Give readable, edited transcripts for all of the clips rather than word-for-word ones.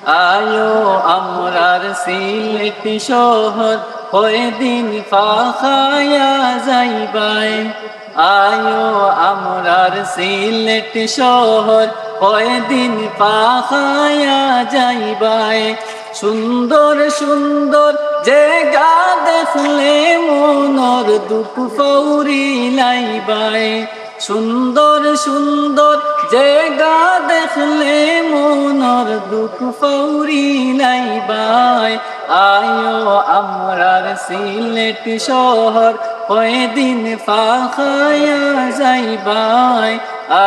আয়ো আমরার সিলেট শহর হয়ে দিন ফাখায়া যাইবাই। আয়ো আমরার সিলেট শহর হয়ে দিন ফাখায়া যাইবাই। সুন্দর সুন্দর জায়গা দেখলে মনর দুঃখ ফৌরি লাইবাই। সুন্দর সুন্দর জায়গা দেখলে মনর দুঃখ ফৌরি লাইবাই। আয়ো আমরার সিলেট শহর হয়ে দিন ফাখায়া যাইবাই।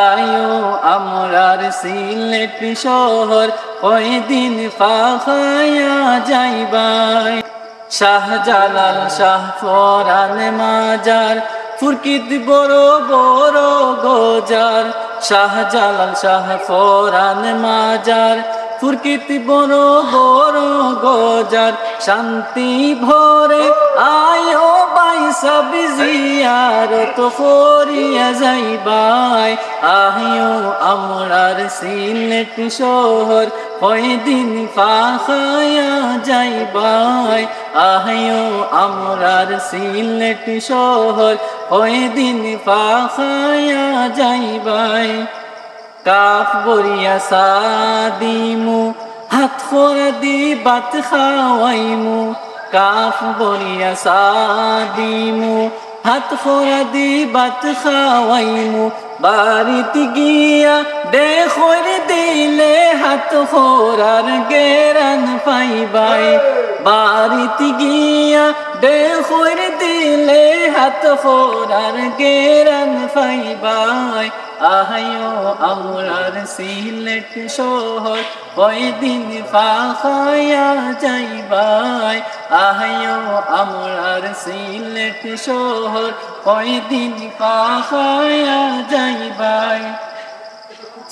আয়ো আমরার সিলেট শহর হয়ে দিন ফাখায়া যাইবাই। শাহজালাল শাহ ফরান মাজার ফুরকিত বড় বড় গজার। শাহজালাল শাহ ফরান মাজার ফুরকিত বড় বড় গজার। শান্তি ভরে আয়ো বাই সব জিয়ারত করিয়া যাইবাই। আয়ো আমরার সিলেট শহর হয়ে দিন ফাখায়া যাইবাই। আয়ো আমরার সিলেট শহর হয়ে দিন ফাখায়া যাইবাই। কাফ বরিয়া সাদিমু হাত খোরা দি বাত খাওয়াইমু। কাফ বরিয়া সাদিমু হাত খোরা দি বাত খাওয়াইমু। বাড়িতে গিয়া দেখর দিলে হাত খোরার গেরান পাইবাই। বাড়িতে গিয়া দেখর দিলে হাত খোরার গেরান পাইবাই। আয়ো আমরার সিলেট শহর হয়ে দিন ফাখায়া যাইবাই। আয়ো আমরার সিলেট শহর হয়ে দিন ফাখায়া যাইবাই।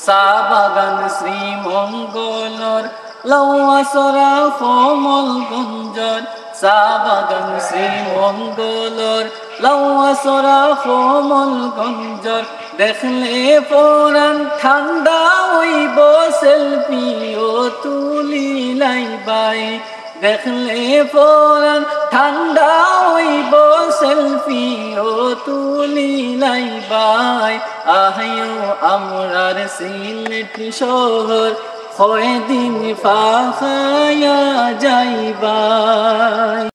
চা বাগান শ্রীমঙ্গলর লওয়াসরা কমলগঞ্জর। চা বাগান শ্রীমঙ্গলর লওয়াসরা কমলগঞ্জর। দেখলে পরাণ ঠান্ডা হইব সেলফিও তুলি লাইবাই। দেখলে পরাণ ঠান্ডা হইব সেলফিও তুলি লাইবাই। আয়ো আমরার সিলেট শহর হয়ে দিন ফাখায়া যাইবাই।